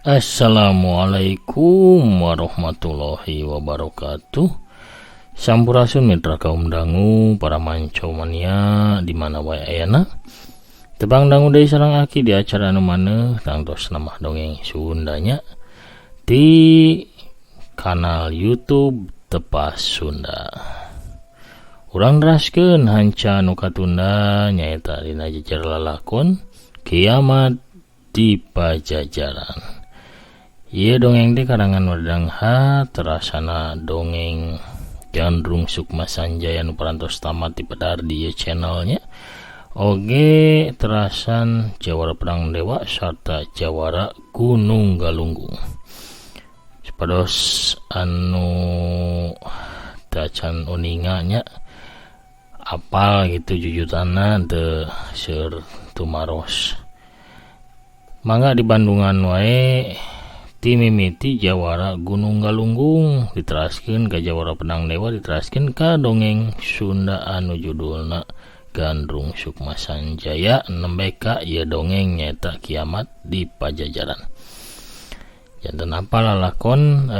Assalamualaikum warahmatullahi wabarakatuh. Sampurasun mitra kaum dangu, para manco mania di mana wae ayana. Tebang dangu deui sareng aki di acara anu maneuh tangtos nama dongeng Sundanya di kanal YouTube Tepas Sunda. Urang neraskeun hanca anu katunda nyaeta dina jejer lalakon Kiamat di Pajajaran. Ieu dongeng teh karangan Wadangha terasana dongeng Gandrung Sukma Sanjaya nu parantos tamat dipedar di channelnya. Oge terasan Jawara Pedang Dewa sarta Jawara Gunung Galunggung. Supados anu tacan uninganya apal gitu jujutanna teu seur tumaros. Mangga di Bandungan wae ti mimiti Jawara Gunung Galunggung diteraskeun ka Jawara Pedang Dewa diteraskeun ka dongeng Sunda anu judulna Gandrung Sukma Sanjaya nembe ka ieu dongeng nyaeta Kiamat di Pajajaran. Janten apa lalakon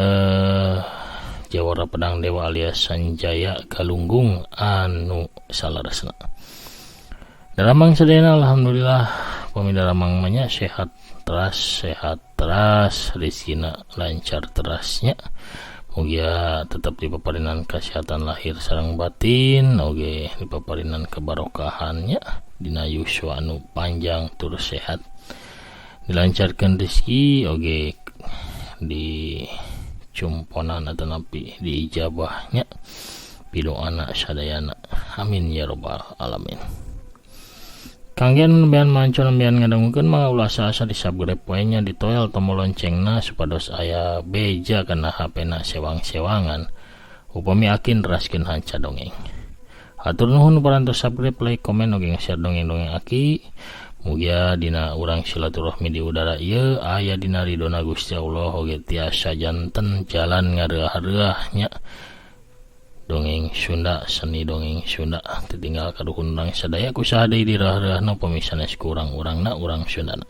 Jawara Pedang Dewa alias Sanjaya Galunggung anu salaresna. Dalamang sadayana alhamdulillah pamidaramang manya sehat teras rezekina lancar terasnya. Mugia tetap dipaparinan kesehatan lahir sareng batin, oge dipaparinan kebarokahannya dina yuswa anu panjang tur sehat. Dilancarkeun rezeki oge di cumponan atau napi di ijabahnya pidoana sadayana. Amin ya rabbal alamin. Kanggen nembean manco nembean ngadangukeun mangga ulah asa di subscribe poe nya ditoel tombol loncengna supados aya beja kana HP-na sewang-sewangan upami akin raskeun hanca dongeng. Hatur nuhun parantos subscribe, like, komen oge share dongeng-dongeng aki. Mugia dina urang silaturahmi di udara ieu aya dina ridona Gusti Allah oge tiasa janten jalan ngareah-reahnya. Dongeng Sunda, seni dongeng Sunda ditinggal kaduhun urang sadaya kusaha deui dirah-rahna pamisanes ku urang-urangna urang Sundana.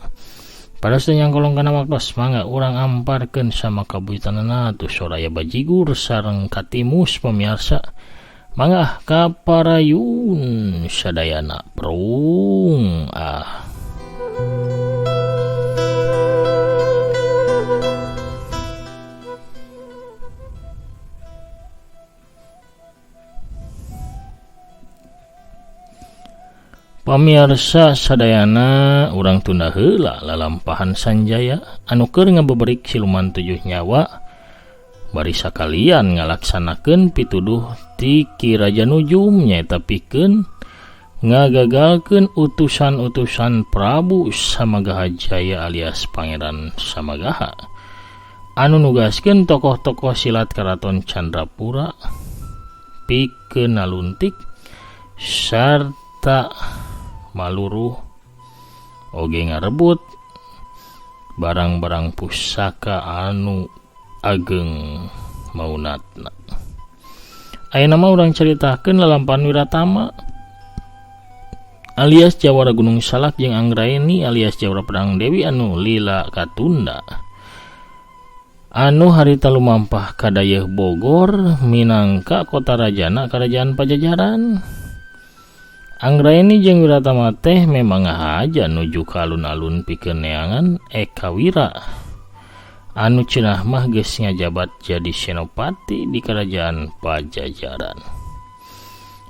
Pados teh nyangkolong kana waktos mangga urang amparkeun sama kabuitanana tu soraya bajigur sareng katimus pamirsa. Mangga kaparayun sadayana prung Pamirsa sadayana urang tunda heula lalampahan Sanjaya anu keur ngabeberik siluman 7 nyawa bari sakalian ngalaksanakeun pituduh ti Ki Raja Nujum nyaeta pikeun ngagagalkeun utusan-utusan Prabu Samagaha Jaya alias Pangeran Samagaha anu nugaskeun tokoh-tokoh silat Karaton Candrapura pikeun naluntik sarta maluruh oge ngarebut barang-barang pusaka anu ageng maunatna. Ayeuna mah urang caritakeun lalampahan Wiratama alias Jawara Gunung Salak jeung Anggraeni alias Jawara Pedang Dewi anu lila katunda anu harita lumampah ka dayeuh Bogor minangka kota rajana Kerajaan Pajajaran. Anggraeni jeung Wiratama teh memang aja nuju ka alun-alun pikeun neangan Eka Wira anu cenah mah geus ngajabat jadi senopati di Kerajaan Pajajaran.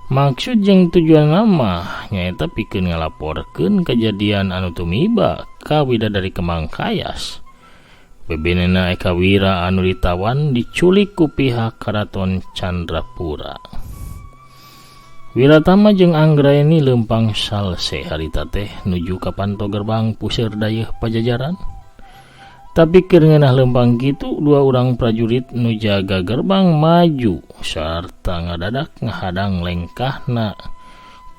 Maksud jeung tujuan nama nyaeta pikeun ngalaporkeun kejadian anu tumiba ka Widadari Kemangkayas. Bebenena Eka Wira anu ditawan diculik ku pihak Karaton Candrapura. Wiratama jeung Anggraeni lempang salse harita teh nuju ka panto gerbang puseur dayeuh Pajajaran. Tapi keur ngeunah lempang kitu dua orang prajurit nu jaga gerbang maju sarta ngadadak ngahadang lengkahna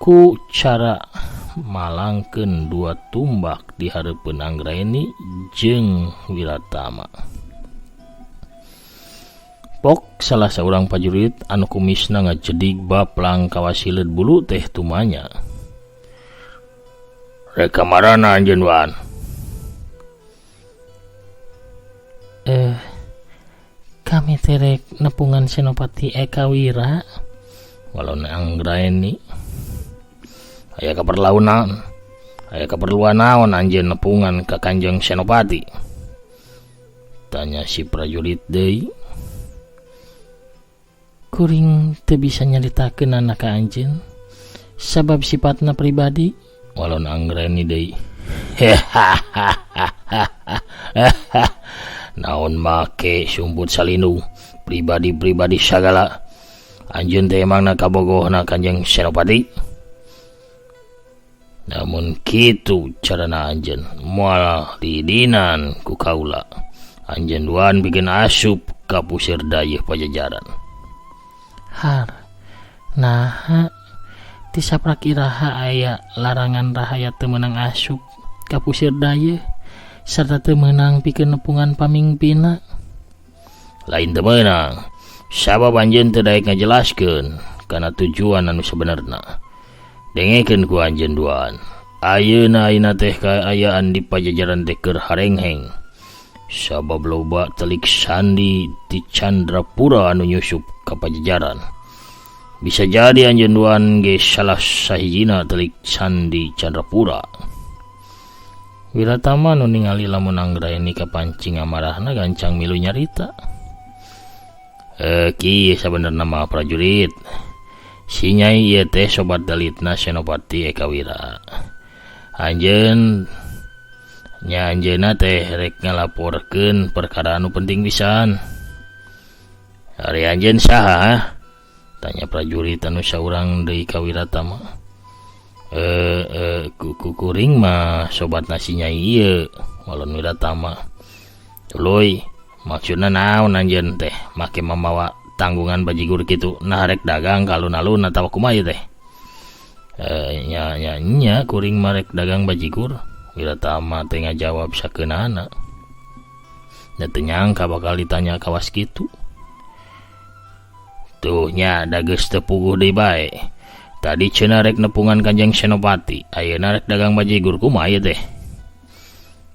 ku cara malangkeun dua tumbak di hareupeun Anggraeni jeung Wiratama. Pok salah seorang prajurit anu kumisna ngajedig baplang kawasileud bulu teh tumanya. Rek kamarana anjeun Wan? Kami terek nepungan Senopati Eka Wira. Walon Anggraeni. Aya kaperluan naon anjeun nepungan ka Kanjeng Senopati? Tanya si prajurit deui. Kuring teu bisa nyaritakeun anak ka anjeun sabab sifatna pribadi. Walon Anggraeni deui. Naon make sumput salinu pribadi sagala. Anjeun teh emangna kabogohna Kanjeng Senopati? Namun kitu carana anjeun moal didinan ku kaula. Anjeun duan bikin asup ka puseur dayeuh Pajajaran. Har, naha ti saprak iraha aya larangan rahaya teu meunang asup ka puseur dayeuh sarta teu meunang pikeun nepungan pamingpinna. Lain teu meunang, sabab anjeun teu daek ngajelaskeun kana tujuan anu sabenerna. Dengekeun ku anjeun duan, ayeuna teh kaayaan di Pajajaran teh keur harengheng. Sabab loba telik sandi di Candrapura anu nyusup ka Pajajaran. Bisa jadi anjeun duan ge salah sahijina telik sandi Candrapura. Wiratama nu ningali lamun Anggraeni kapancing amarahna gancang milu nyarita. Kieu sabenerna mah prajurit. Si Nyai ieu teh sobat dalitna Senopati Eka Wira. Anjeun nya anjeunna teh rek ngalaporkeun perkara anu penting pisan. Ari anjeun saha? Tanya prajurit anu saurang deui ka Wiratama. Kuring mah sobat nasi Nyai ieu. Walon Wiratama. Tuluy, maksudna naon anjeun teh make mamawa tanggungan bajigur kitu? Nah rek dagang ka alun-alun atawa kumaha teh? Nya kuring mah rek dagang bajigur. Wiratama teh ngajawab sakeunana. Da teu nyangka bakal ditanya kawas kitu. Tuh nya da geus teu puguh deui bae. Tadi cenah rek nepungan Kanjeng Senopati, ayeuna rek dagang bajigur kumaha ieu teh?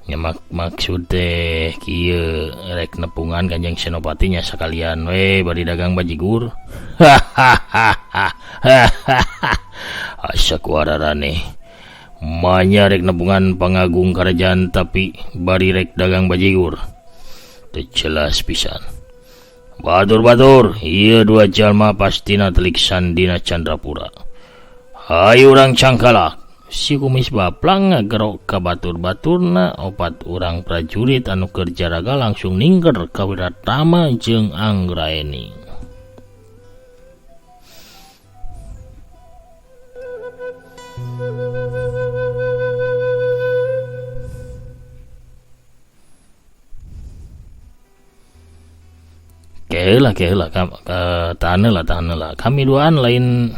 Nya maksud teh kieu rek nepungan Kanjeng Senopati nya sakalian we bari dagang bajigur. Asa kuararane. Manya rek nepungan pangagung kerajaan tapi bari rek dagang bajigur. Teu jelas pisan. Batur, ieu dua jalma pastina telik sandina Candrapura. Hayu urang cangkalak. Si kumis baplang ngagerok ka batur-baturna, opat urang prajurit anu keur jaraga langsung ningker ka Wiratama jeung Anggraeni. Keheula tahan lah. Kami duaan lain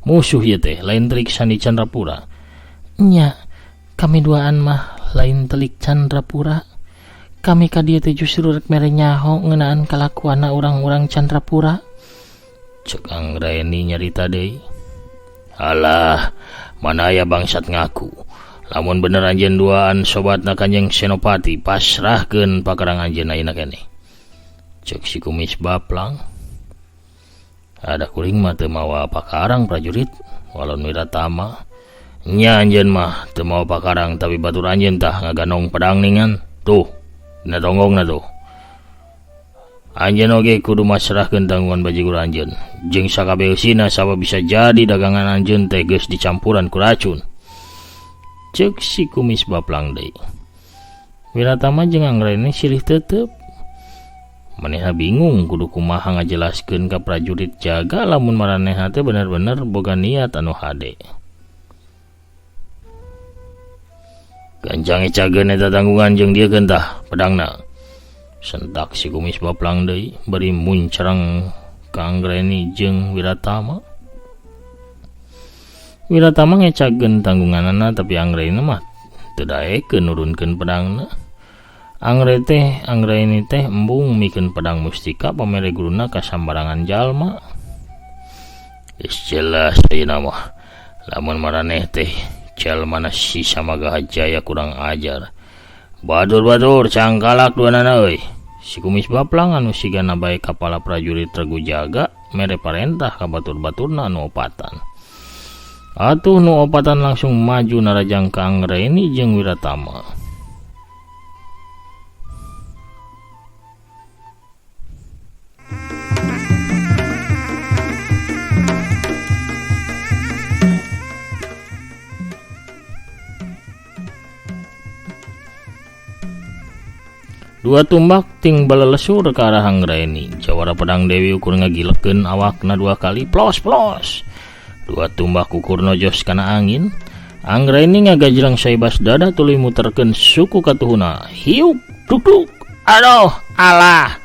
musuh ya teh, lain telik sandi Candrapura. Nya, kami duaan mah lain telik Candrapura. Kami ka dieu teh justru rek mere nyaho ngeunaan kalakuanna urang-urang Candrapura. Cek Anggraeni nyarita deui. Alah, mana aya bangsat ngaku. Lamun bener anjeun duaan sobatna Kanjeng Senopati, pasrahkeun pakarang anjeun ayeuna keneh. Cek si kumis baplang. Ada kuring mah teu mawa pakarang prajurit. Walon Wiratama. Nya anjeun mah teu mawa pakarang tapi batur anjeun tah ngaganong pedang ningan. Tuh, dina tonggongna tuh. Anjeun oge kudu masrahkeun tanggungan bajigur anjeun. Jeung sakabeusina sabab bisa jadi dagangan anjeun teh geus dicampuran ku racun. Cek si kumis baplang deui. Wiratama jeung Anggraeni silih teuteup. Manehna bingung kudu kumaha ngajelaskeun ka prajurit jaga lamun maranehna teh bener-bener boga niat anu hade. Gancang ecageun eta tanggungan jeung dieu gentah pedangna. Sentak si Kumis Baplang deui bari muncrang ka Anggreni jeung Wiratama. Wiratama ngecageun tanggunganana tapi Anggreni mah teu daekeun nurunkeun pedangna. Anggreni teh embung mikeun pedang mustika pamere guruna ka sambarangan jalma. Geus jelas ayeuna mah lamun maraneh teh jalmana si Samagaha Jaya kurang ajar. Batur-batur cangkalak duanana euy. Si Kumis Baplang anu sigana bae kapala prajurit regu jaga mere parentah ka batur-baturna anu opatan. Atuh nu opatan langsung maju narajang ka Anggreni jeung Wiratama. Dua tumbak ting balelesur ke arah Anggreni. Jawara pedang Dewi ukur ngagilekeun awakna dua kali plos. Dua tumbak ukur nojos kana angin. Anggreni ngagajrang saibas dada tuluy muterkeun suku katuhuna. Hiuk duk. Aduh alah.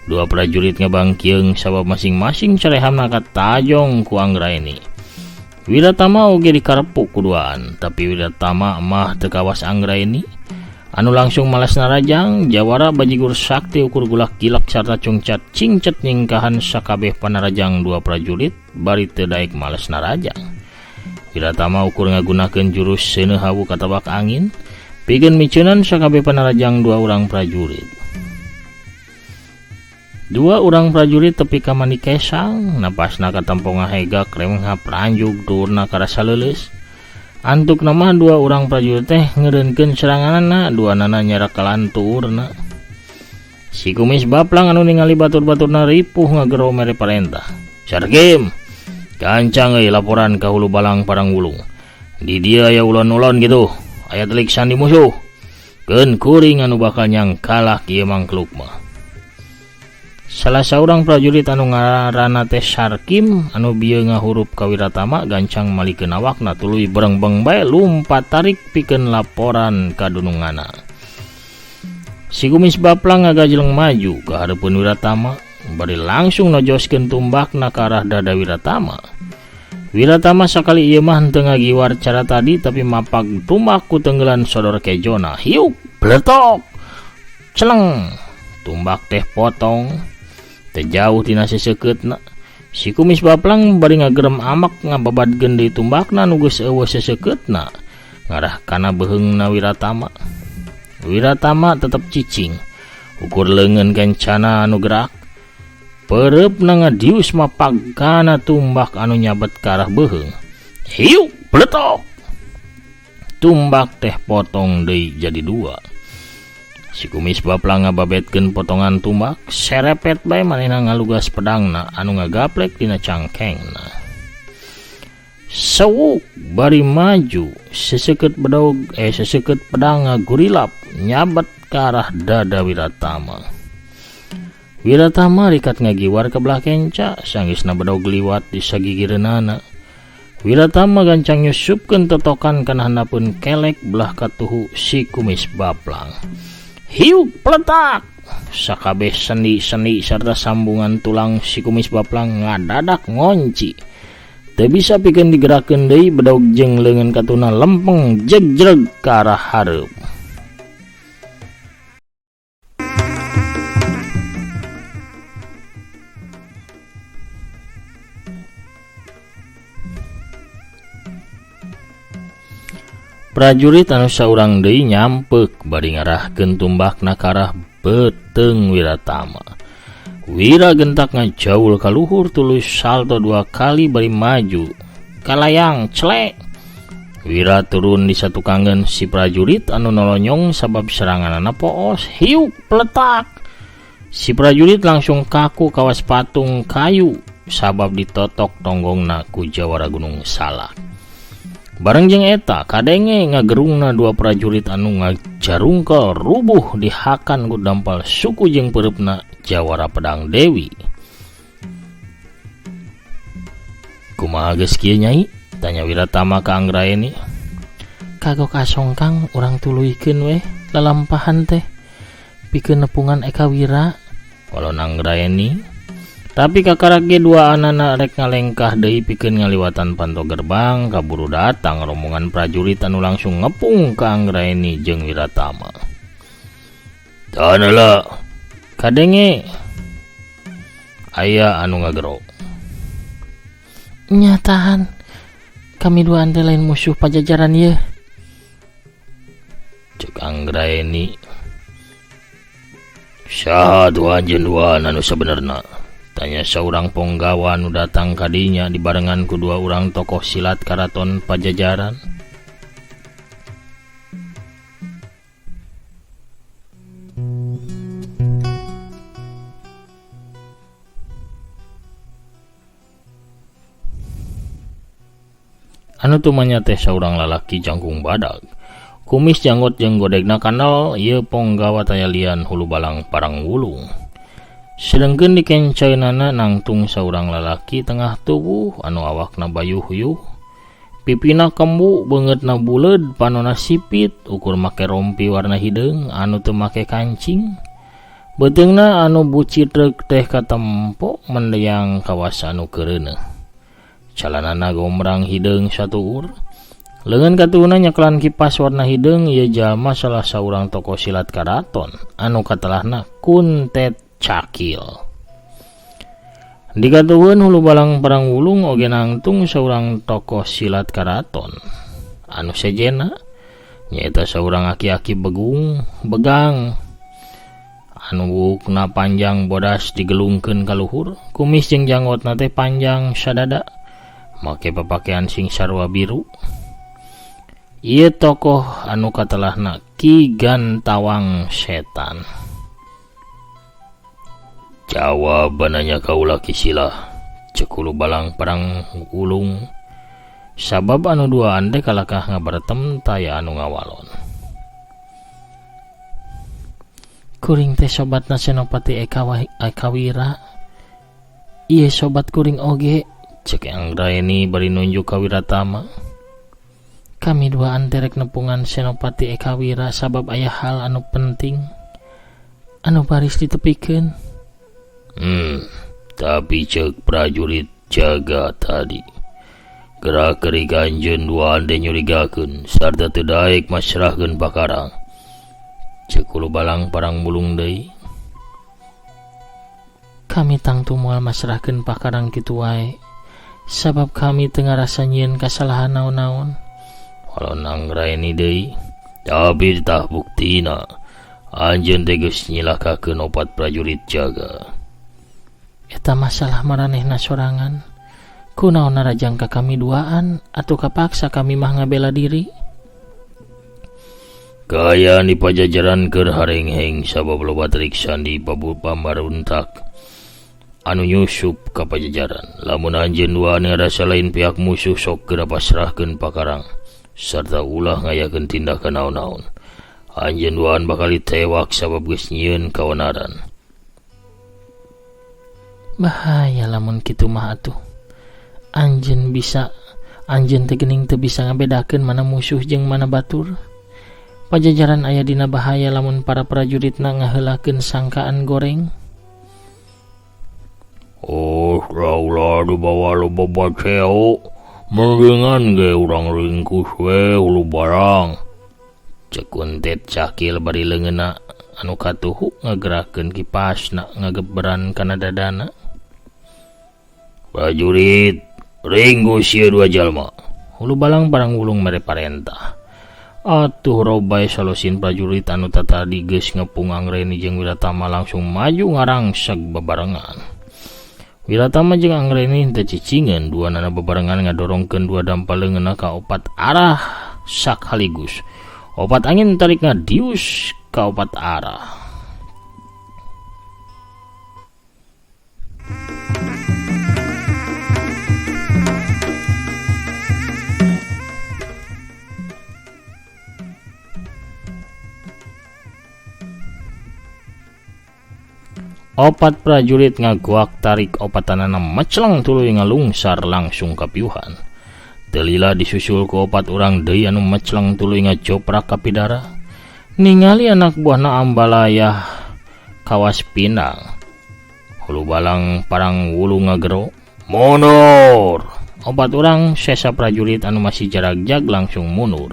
Dua prajurit ngabangkieung sabab masing-masing carehamna katajong ku Anggreni. Wiratama oge dikarepuk kuduaan, tapi Wiratama mah teu kawas Anggreni. Anu langsung malas narajang, jawara bajigur sakti ukur gulak gilak sarta cungcat cingcet nyingkahan sakabeh panarajang dua prajurit bari teu daek malas narajang. Wiratama ukur ngagunakeun jurus seuneu hawu katabak angin pikeun miceunan sakabeh panarajang dua urang prajurit. Dua urang prajurit tepi ka mani kesang, napasna katampo ngahegak remengha pranjuk durna karasa leuleus. Antuk nama dua orang prajurit teh ngereunkeun seranganna, dua nana nyarak kalanturna. Si Kumis Baplang anu ningali batur-baturna ripuh ngagero mere parentah. Sarkim, gancang euy laporan ka Hulu Balang Parangwulung. Di dia aya ulon-ulon gitu, aya telik sandi musuh. Keun kuring anu bakal nyangkalah kieu mangkluk mah. Salah saurang prajurit anu ngaranna teh Sarkim anu bieu ngahurup ka Wiratama gancang malikeun awakna tuluy berengbeng bae lumpat tarik pikeun laporan ka dunungana. Si Kumis Baplang ngagajleng maju ka hareupeun Wiratama bari langsung nojoskeun tumbakna ka arah dada Wiratama. Wiratama sakali ieu mah henteu ngagiwar cara tadi tapi mapag tumbak ku tenggelan sodor kejona. Hiuk bletok. Celeng. Tumbak teh potong. Tejauh tina seseukeutna. Si Kumis Baplang bari ngagerem amak ngababadkeun deui tumbakna nu geus eueuh seseukeutna ngarah kana beheungna Wiratama. Wiratama tetep cicing ukur leungeun kencana anu gerak. Pereupna ngadius mapag kana tumbak anu nyabet ka arah beheung. Hiuk bletok. Tumbak teh potong deui jadi dua. Si Kumis Baplang ngababetkeun potongan tumbak, serepet bae manehna ngalugas pedangna anu ngagaplek dina cangkengna. Sewuk bari maju, seseukeut pedang ngagurilap nyabet ka arah dada Wiratama. Wiratama rikat ngagiwar ka belah kenca, sanggeusna bedog liwat di sagigireunana. Wiratama gancang nyusupkeun totokan kana handapeun kelek belah katuhu si Kumis Baplang. Hiuk peletak. Sakabeh sendi-sendi serta sambungan tulang si Kumis Baplang ngadadak ngonci. Teu bisa pikeun digerakkeun deui bedog jeung leungeun katuna lempeng jegreg ka arah hareup. Prajurit anu saurang deui nyampeuk bari ngarahkeun tumbakna ka arah beteung Wiratama. Wira gentak ngajaul ka luhur tuluy salto dua kali bari maju. Kalayang celek. Wira turun di satukangeun si prajurit anu nolonyong sabab seranganana poos. Hiuk peletak. Si prajurit langsung kaku kawas patung kayu sabab ditotok tonggongna ku jawara Gunung Salak. Bareng jeung eta kadenge ngagerungna dua prajurit anu ngajarungkel rubuh dihakan ku dampal suku jeung pereupna jawara pedang Dewi. Kumaha geus kieu Nyai? Tanya Wiratama ka Anggraeni. Kagok asongkang urang tuluikeun we lalampahan teh pikeun nepungan Eka Wira. Walon Anggraeni. Tapi kakarak ge dua anana rek ngalengkah deui pikeun ngaliwatan panto gerbang, kaburu datang rombongan prajurit anu langsung ngepung ka Anggraeni jeung Wiratama. Tanala kadenge aya anu ngagero. Nyataan kami dua ante lain musuh pajajaran ye. Cek Anggraeni. Saha tu anjeun dua anu sabenerna? Tanya seorang ponggawa anu datang kadinya dibarengan kedua orang tokoh silat karaton Pajajaran. Anu tumanya teh seorang lalaki jangkung badag, kumis janggot jeung godegna kanal. Ieu ponggawa tayalian hulu balang parang wulung. Sedengkeun di kenceunana nangtung seorang lalaki tengah tubuh anu awakna bayuh-yuh, pipina kembu, beungeutna buleud, panonna sipit, ukur make rompi warna hideung anu teu make kancing. Beteungna anu bucit reuk teh katempo mendeang kawas anu keureuneuh. Calanana gombrang hideung satuur. Leungeun katuhna nyeklan kipas warna hideung. Ieu jalma salah saurang tokoh silat karaton anu katelahna Kuntet Cakil. Di katuhun hulu balang perang wulung oge nangtung saurang tokoh silat karaton anu sejena nyaeta saurang aki-aki begang anu bukna panjang bodas digelungkeun ka luhur, kumis jeung janggotna teh panjang sadada, make papakean sing sarua biru. Ieu tokoh anu katelahna Ki Gantawang Setan. Jawabananya kaula kisilah, cek hulu balang perang ulung. Sabab anu duaan teh kalakah ngabartem taya anu ngawalon. Kuring teh sobatna Senopati Eka Wira. Ieu sobat kuring oge, cek Anggraeni bari nunjuk ka Wiratama. Kami dua anterek nepungan Senopati Eka Wira sabab aya hal anu penting anu baris ditepikeun. Tapi cek prajurit jaga tadi gerak keri ganjeun dua ande nyurigakeun sarta teu daek masrahkeun pakarang. Cek hulu balang parang bulung deui. Kami tangtu moal masrahkeun pakarang kitu wae sabab kami teu ngarasa nyieun kasalahan naon-naon. Walon Anggraeni deui. Tapi tah buktina anjeun teh geus nyilakakeun opat prajurit jaga. Eta masalah maranehna sorangan. Kunaon narajang ka kami duaan atuh kapaksa kami mah ngabela diri? Kaayaan di Pajajaran keur harengheng sabab loba triksan di pambaruntak anu nyusup ka Pajajaran. Lamun anjeun duaan ngarasa lain pihak musuh sok geura pasrahkeun pakarang sarta ulah ngayakeun tindakan naon-naon. Anjeun duaan bakal ditewak sabab geus nyieun kaonaran. Bahaya lamun kitu mah atuh. Anjeun teh geuning teu bisa ngabedakeun mana musuh jeung mana batur. Pajajaran aya dina bahaya lamun para prajuritna ngaheulakeun sangkaan goreng. Laulah dibawa loba baceo, mendingan ge urang ringkus we hulu barang. Cek Kuntet Cakil bari leungeunna anu katuhu ngagerakeun kipasna ngageberan kana dadana. Prajurit, ringgus ieu dua jalma. Hulu balang parang wulung mere parentah. Atuh robay salosin prajurit anu tatadi geus ngepung Anggraeni jeung Wiratama langsung maju ngarangseg bebarengan. Wiratama jeung Anggraeni teu cicingeun duanana bebarengan ngadorongkeun dua dampal leungeunna ka opat arah sakaligus. Opat angin tarik ngadius ka opat arah. Opat prajurit ngaguak tarik opatanana mecleng tuluy ngalungsar langsung ka piuhan. Telila disusul ku opat urang deui anu mecleng tuluy ngajoprak ka pidara. Ningali anak buahna ambalayah kawas pinang. Hulu balang parang wulu ngagero, mundur. Opat urang sesa prajurit anu masih jarak-jag langsung mundur.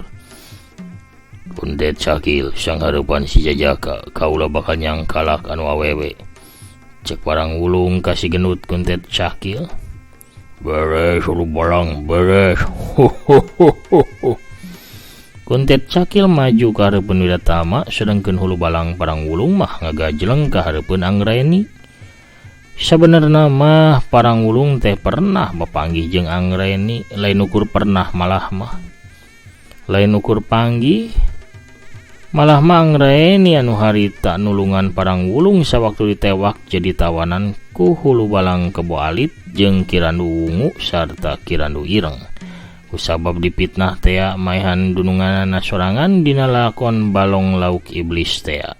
Kuntet Cakil sang harapan si Jajaka, kaula bakal nyangkalak anu awewe. Cek parang wulung kasih genut Kuntet Cakil. Beres hulu balang, beres. Kuntet Cakil maju ke harapan Wiratama, sedangkan hulu balang parang wulung mah ngagajleng ke harapan Anggraeni. Sebenarnya mah parang wulung teh pernah bapanggih jeung Anggraeni, lain ukur pernah malah mah. Lain ukur panggih malah mah Anggraeni anu harita nulungan parang wulung sawaktu ditewak jadi tawanan ku hulu balang Kebo Alit jeung Kirandu Wungu sarta Kirandu Ireng. Kusabab dipitnah tea maehan dununganana sorangan dina lakon Balong Lauk Iblis tea.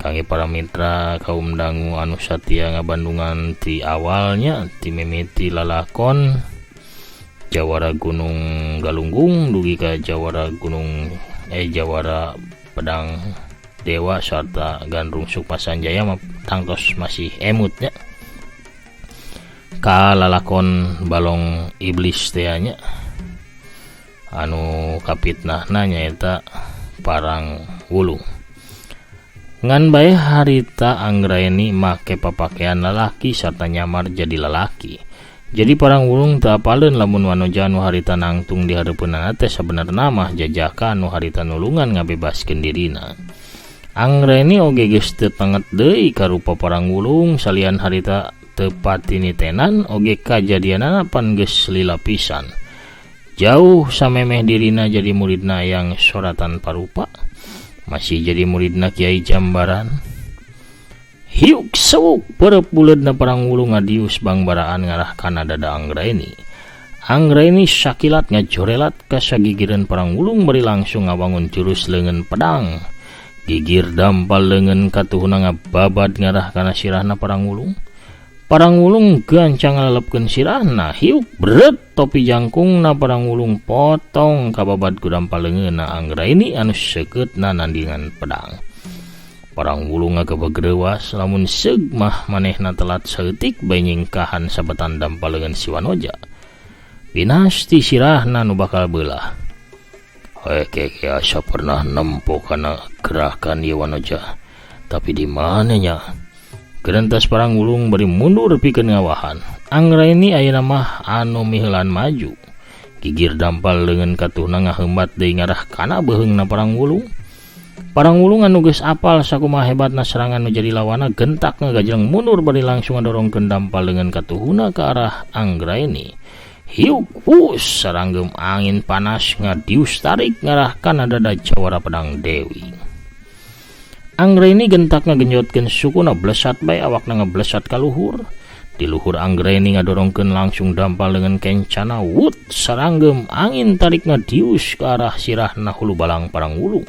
Kangge para mitra kaum dangu anu satia ngabandungan ti awalnya ti mimiti lalakon Jawara Gunung Galunggung dugi ka Jawara Jawara Pedang Dewa serta Gandrung Sukmasanjaya tangtos masih emutnya ka lalakon Balong Iblis teanya anu kapitnahna nyaeta parang wulung. Ngan bae harita Anggraeni make papakean lalaki serta nyamar jadi lalaki. Jadi parang wulung teu apaleun lamun wanoja anu harita nangtung di hareupeunana teh sabenerna mah Jajaka anu harita nulungan ngabebaskeun dirina. Anggraeni oge geus teu tanget deui ka rupa parang wulung salian harita teu patinitenan oge kajadianana pan geus lila pisan. Jauh samemeh dirina jadi muridna yang soratan parupa, masih jadi muridna Kiai Jambaran. Hiuk sewuk perep buleudna parang wulung ngadius bangbaraan ngarah kana dada Anggraeni. Anggraeni sakilat ngajorelat ka sagigireun parang wulung bari langsung ngawangun jurus leungeun pedang. Gigir dampal leungeun katuhuna ngababad ngarah kana sirahna parang wulung. Parang wulung gancang ngalepkeun sirahna, hiuk beret topi jangkungna parang wulung potong kababad ku dampal leungeunna Anggraeni anu seukeutna nandingan pedang. Parang wulung ngagabagrewas lamun seug mah manehna telat saeutik bae nyingkahan sabetan dampal leungeun si Wanoja. Pinasti sirahna nu bakal beulah. Keke asa pernah nempo kana gerakan ieu Wanoja. Tapi di mana nya? Gerentas parang wulung bari mundur pikeun ngawahan. Anggraeni ayeuna mah anu miheulan maju. Gigir dampal leungeun katuhna ngaheumbat deui ngarah kana beuheungna parang wulung. Parang wulung anu geus apal sakumaha hebatna serangan nu jadi lawana gentak ngagajleng mundur bari langsung ngadorongkeun dampal leungeun katuhuna ke arah Anggraeni. Hiuk wus saranggeum angin panas ngadius tarik ngarah kana dada Jawara Pedang Dewi. Anggraeni gentak ngagenjotkeun sukuna blesat bae awakna ngablesat ka luhur. Di luhur Anggraeni ngadorongkeun langsung dampal leungeun kencana wut saranggeum angin tarik ngadius ke arah sirahna hulu balang parang wulung.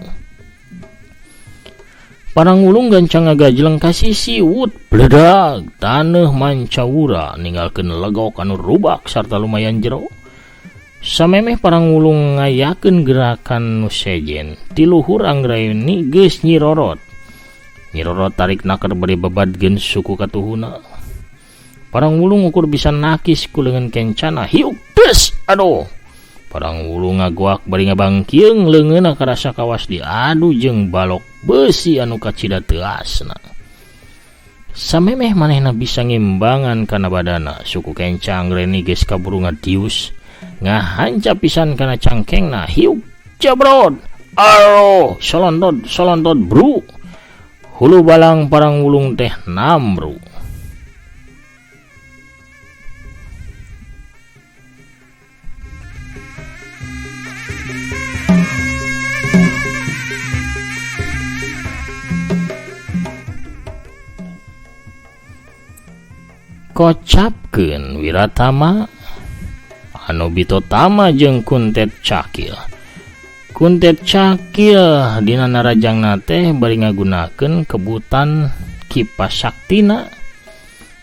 Parang wulung gancang ngagajleng ka sisi wut bledag taneuh mancawura ninggalkeun legok anu rubak sarta lumayan jero. Samemeh parang wulung ngayakeun gerakan nu sejen di luhur Anggraeni geus nyirorot tarik nakar bari babadkeun suku katuhuna. Parang wulung ukur bisa nakis ku leungeun kencana hiuk tes aduh. Parang wulung ngaguak bari ngabangkieung leungeunna karasa kawas diadu jeung balok besi anu kacida teu asna. Samemeh manehna bisa ngimbangan kana badana, suku kenca Anggraeni geus kaburu ngadius ngahancap pisan kana cangkengna hiuk jabrod. Aro solondod bro. Hulu balang parang wulung teh namru. Kocapkeun Wiratama anu bitotama jeung Kuntet Cakil. Kuntet Cakil dina narajangna teh bari ngagunakeun kebutan kipas saktina.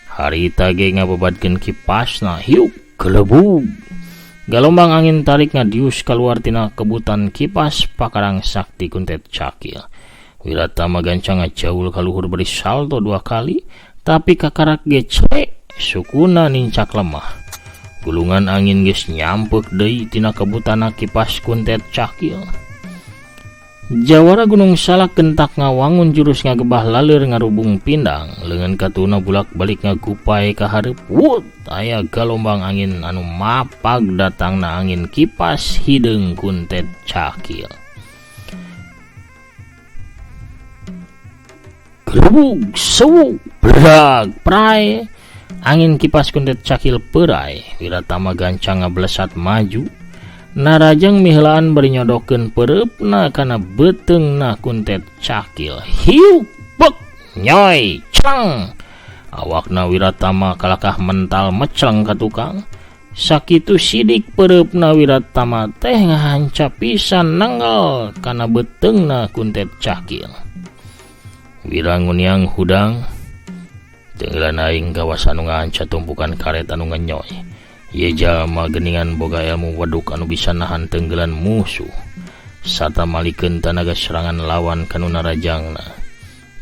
Harita ge ngababadkeun kipasna, hiuk gelebug. Galombang angin tarik ngadius keluar tina kebutan kipas pakarang sakti Kuntet Cakil. Wiratama gancang ngajaul kaluhur beri salto 2 kali, tapi kakarak ge cek sukuna nincak lemah. Gulungan angin geus nyampuk deui tina kebutana kipas Kuntet Cakil. Jawara Gunung Salak gentak ngawangun jurus ngagebah lalir ngarubung pindang, leungeun katuna bulak balik ngagupay ka hareup. Wut, aya galombang angin anu mapag datangna angin kipas hideung Kuntet Cakil. Gelubug, sewuk, bedag, prai. Angin kipas Kuntet Cakil perai. Wiratama gancang ngablesat maju. Narajang mihlaan bari nyodokeun pereupna kana beteungna Kuntet Cakil. Hiu bek nyoy cang. Awakna Wiratama kalakah mental mecleng ka tukang. Sakitu sidik pereupna Wiratama teh ngahanca pisan nenggel kana beteungna Kuntet Cakil. Wiranguniang hudang tenggelan aing gawas anu ngahanca tumpukan karet anu ngenyoy. Ye jalma geningan boga ilmu waduk anu bisa nahan tenggelan musuh sarta malikeun tanaga serangan lawan kanu narajangna.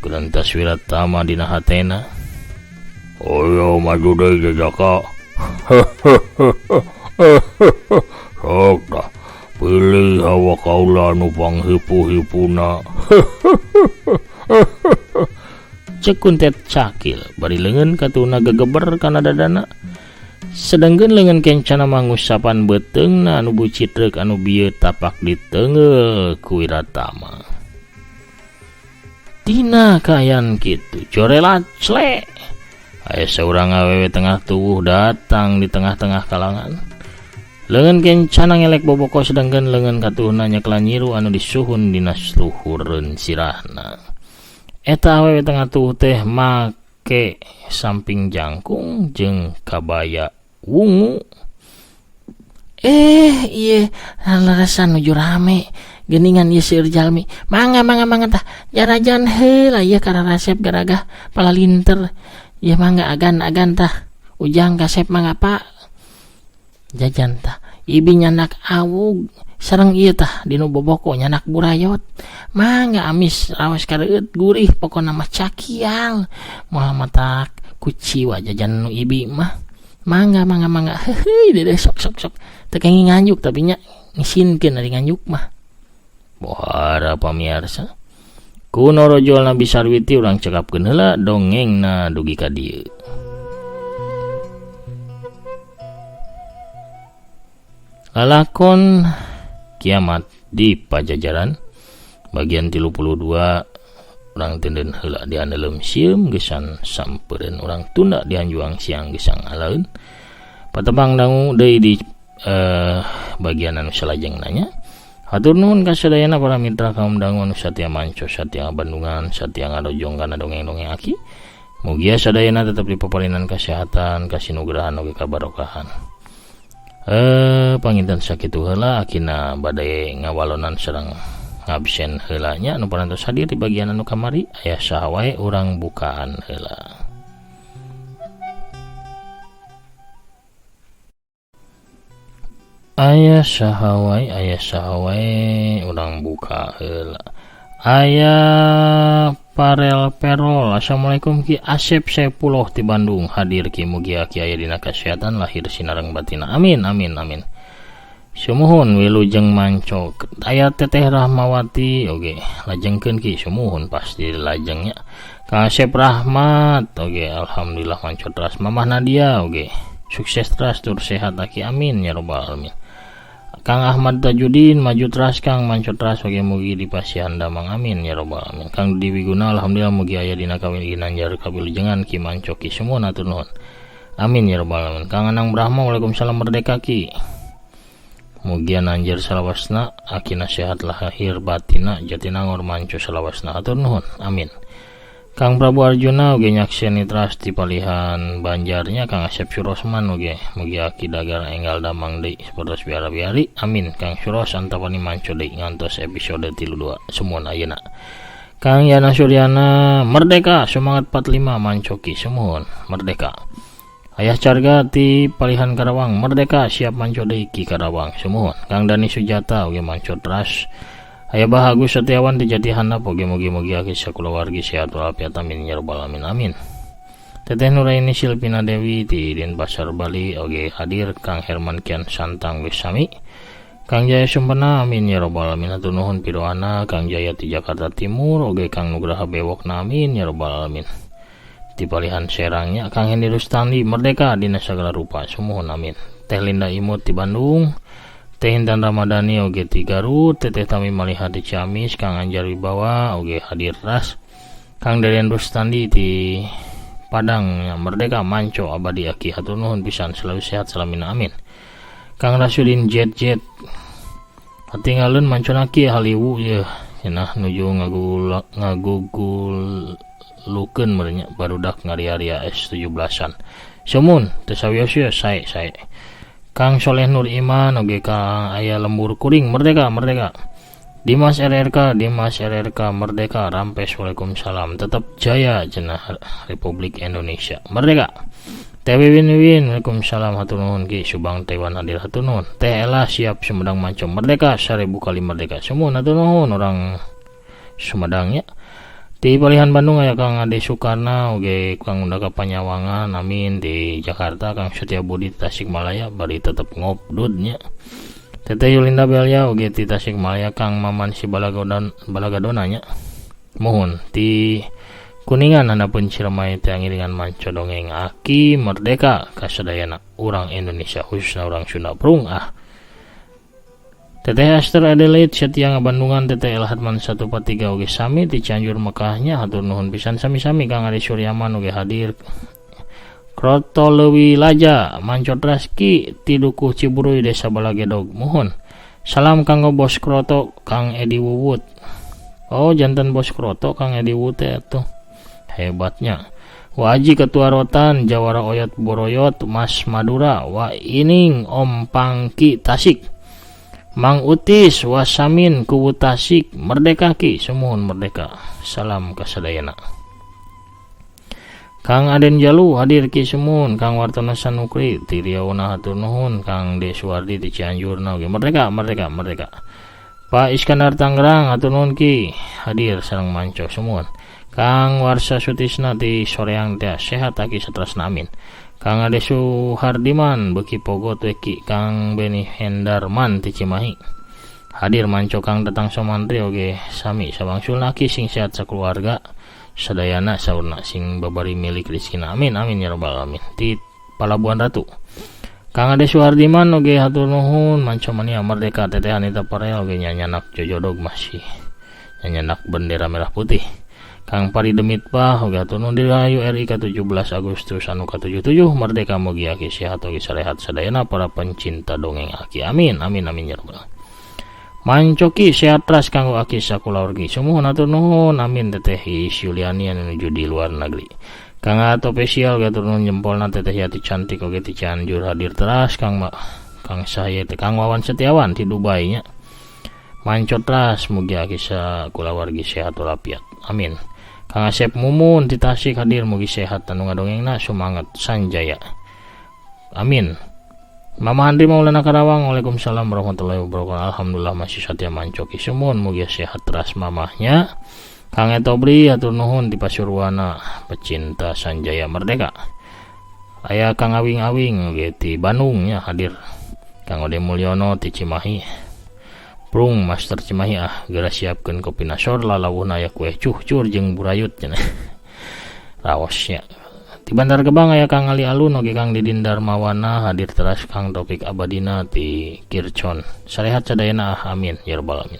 Geuntas Wiratama dina hatena, "Oyo maju deui jajaka." Sok dah pilih hawa kaula anu panghipu-hipuna. Cek Kuntet Cakil bari leungeun katuna gegeber kana dadana. Sedengkeun leungeun kencana mangusapan beteungna anu bucit reuk anu bieu tapak diteungeul ku Wiratama. Tina kaayaan kitu corelat clek aya saurang awewe tengah tubuh datang di tengah-tengah kalangan. Leungeun kencana ngelek boboko sedengkeun leungeun katuhna nyeklan nyiru anu disuhun dina sluhureun sirahna. Eta awewe tengah tubuh teh make samping jangkung jeung kabaya wungu. Ieu larasan nuju rame geningan ieu seueur jalmi. Mangga tah jarajan heula ieu ka resep garagah palalinter. Ieu mangga agan tah ujang kasep mangga Pak. Jajan tah ibi nyanak awug sareng ieu tah dinu boboko nyanak burayot. Mangga amis raos kareueut gurih pokona mah cakial. Moal matak kuciwa jajan nu ibi mah. Mangga heuheuy dede sok teu kengi nganjuk tapi nya ngisinkeun ari nganjuk mah. Pohara pamiarsa, kuno rojolna Bisarwiti urang cekapkeun heula dongengna dugi ka dieu. Lalakon kiamat di Pajajaran bagian 32 urang tenden heula di andeleum sieum gesan sampeureun urang tunda di Hanjuang siang gesang alaeun. Patebang dangu deui di bagian anu salajeng nanya. Hatur nuhun ka sadayana para mitra kaum dangu anu satia manco, satia Bandungan, satia ngadojong kana dongeng-dongeng aki. Mugia sadayana tetep dipaparinan kesehatan, kasinugrahan oge kabarokahan. Panginten sakitu heula akina bade ngawalonan sareng ngabsen heula nya anu parantos hadir di bagian anu kamari aya saha wae urang bukaan heula. Aya saha wae urang buka heula. Aya Parel Perol, assalamualaikum Ki Asep Sepuluh ti Bandung hadir Ki mugia Ki aya dina kesehatan lahir sinareng batina. Amin. Sumuhun wilujeng manco aya Teteh Rahmawati oge lajengkeun Ki sumuhun pasti lajengnya. Ka Asep Rahmat oge alhamdulillah manco teras. Mamah Nadia oge sukses teras tur sehat aki amin ya rabbal alamin. Kang Ahmad Tajudin maju teras Kang manco teras oge mugi dipasihan damang amin ya rabbal alamin. Kang Didi Wiguna alhamdulillah mugi aya dina kawin ginanjar kawilujengan Ki manco Ki sumuhun atur nuhun. Amin ya rabbal alamin. Kang Anang Brahma waalaikumsalam merdeka Ki. Mugia nanjar salawasna akina sehat lahir batina Jatinangor manco salawasna atur nuhun amin. Kang Prabu Arjuna oge nyakseni teras ti palihan Banjarnya Kang Asep Surosman oge mugi aki dagar enggal damang deui sapertos biara-biari amin. Kang Suros antapani manco deui ngantos episode 32 sumuhun ayeuna. Kang Yana Suryana merdeka semangat 45 mancoki semuhun merdeka. Ayah Carga ti Palihan Karawang merdeka siap manco deui ki Karawang semuhun. Kang Dani Sujata oge manco teras. Ayah Bahagus Setiawan ti Jatihandap oge mugi-mugi aki sakulawargi sehat walafiat amin ya rabbal alamin amin. Teteh Nuraini Silvina Dewi ti Denpasar Bali oge hadir. Kang Herman Kian Santang wis sami. Kang Jaya Sumpena amin ya rabbal alamin hatur nuhun pidoana. Kang Jaya ti Jakarta Timur oge Kang Nugraha Bewokna amin ya rabbal alamin. Di Palihan Serangnya Kang Hendi Rustandi merdeka dina sagala rupa semuhun amin. Teh Linda Imut di Bandung, Teh Intan Ramadhani oge ti Garut, Teteh Tami Maliha di Ciamis, Kang Anjar Wibawa oge hadir ras. Kang Darian Rustandi di Padang ya, merdeka manco abadi aki hatur nuhun pisan selalu sehat salamin amin. Kang Rasudin Jet hatingalun manco naki haliwu ya cenah nuju ngagugulukeun merenya barudak ngari-aria S17-an semun teu sawios sae Kang Soleh Nur Iman oge Kang aya lembur kuring merdeka Dimas RRK merdeka rampes waalaikumsalam tetap jaya cenah Republik Indonesia merdeka. Teh Wiwin waalaikumsalam hatur nuhun ki Subang Taiwan hadir hatur nuhun. Teh Ella siap Sumedang manco merdeka 1000 kali merdeka semun hatur nuhun orang Sumedangnya. Di Palihan Bandung aya Kang Ade Sukarna oge Kang Undaka Panyawangan amin. Di Jakarta Kang Setiabudi Tasikmalaya bari tetep ngobdudnya. Teteh Yulinda Belia oge ti Tasikmalaya Kang Maman si Balagadonanya mohon ti Kuningan handapun Ciremai teh ngiringan manco dongeng aki merdeka kasadayana urang Indonesia khususna urang Sunda prung Teteh Esther Adelaide Setia Ngabandungan Teteh Elhatman 143 oge sami ti Cianjur Mekahnya hatur nuhun pisan sami-sami Kang Ade Suryaman oge hadir. Kroto Lewi Laja manco traski ti Dukuh Ciburuy Desa Balagedog mohon. Salam kanggo Bos Kroto Kang Edi Wuwut. Oh jantan Bos Kroto Kang Edi Wuwut atuh. Hebatnya. Waji Ketua Rotan Jawara Oyot Boroyot Mas Madura wa ining Om Pangki Tasik. Mang Utis Wasamin Kuwu Tasik merdeka ki semuhun merdeka. Salam kasadayana. Kang Aden Jalu hadir ki semun. Kang Wartono Sanukri ti Riauna hatur nuhun. Kang Deswardi ti Cianjur oge merdeka. Pak Iskandar Tangerang hatur nuhun ki hadir sareng manco semun. Kang Warsa Sutisna ti Soreang teh sehat aki satrasna amin. Kang Ade Suhardiman beki Pogot weki. Kang Beni Hendarman ti Cimahi hadir manco. Kang Datang Somantri oge sami sabangsulna ki sing sehat sakeluarga sadayana saurna sing babari milik rezekina amin ya rabbal alamin. Ti Palabuhan Ratu Kang Ade Suhardiman oge hatur nuhun manco mania merdeka. Teteh Anita Parel oge nyanyanak jojodog masih nyanyanak bendera merah putih. Kang Pari Demit Pah oge hatur nuhun dirahayu RI ke-17 Agustus anu ke-77 merdeka mugi aki sehat oge sarehat sadayana para pencinta dongeng aki amin ya rabbal alamin. Mancoki sehat ras kanggo aki sakulawargi semuhun hatur nuhun amin. Teteh Yuliani anu nuju di luar negeri. Kang Ato Spesial hatur nuhun jempolna. Teteh Yati Cantik oge ti Cianjur hadir teras. Kang Saye teh Kang Wawan Setiawan ti Dubai nya manco teras mugi aki sakulawargi sehat walafiat amin. Kang Asep Mumun ti Tasik hadir mugi sehat anu ngadongengna sumangat sanjaya amin. Mama Andri Maulana Karawang waalaikumsalam warahmatullahi wabarakatuh. Alhamdulillah masih satya mancoki semun mugi sehat teras mamahnya. Kang Etobri hatur nuhun di Pasuruana pecinta sanjaya merdeka. Aya Kang Awing ge ti Bandung nya hadir. Kang Ode Mulyono ti Cimahi prung Master Cimahi geura siapkeun kopi nasor lalawuhna aya kue cuhcur jeung burayut cenah raosnya. Di Bandar Gebang aya Kang Ali Alun oge Kang Didin Darmawana hadir teras. Kang Taufik Abadina ti Kircon sarehat sadayana amin ya rabbal alamin.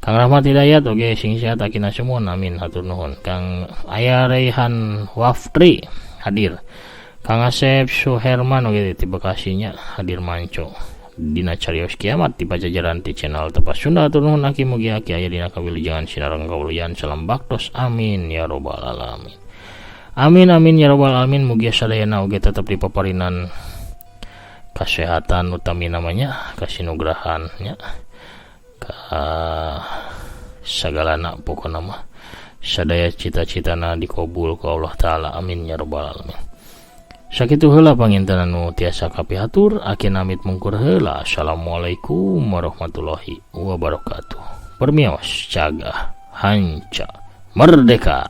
Kang Rahmat Hidayat oge sing sehat akina semun amin hatur nuhun. Kang aya Raihan Waftri hadir. Kang Asep Suherman oge ti Bekasinya hadir manco. Dina carios kiamat di pajajaran ti channel Tepas Sunda hatur nuhun aki mugi aki aya dina kawilujengan sinareng kauluyan salam baktos amin ya rabbal alamin. Amin ya rabbal alamin. Mugi sadayana oge tetep dipaparinan kesehatan utami namanya kasinugrahannya ka sagalana pokona mah sadaya cita-citana dikabul ku Allah Ta'ala, amin ya rabbal alamin. Sakitu heula panginten anu tiasa kapihatur, akin amit mungkur heula. Assalamualaikum warahmatullahi wabarakatuh. Permios, cagah, hanca, merdeka.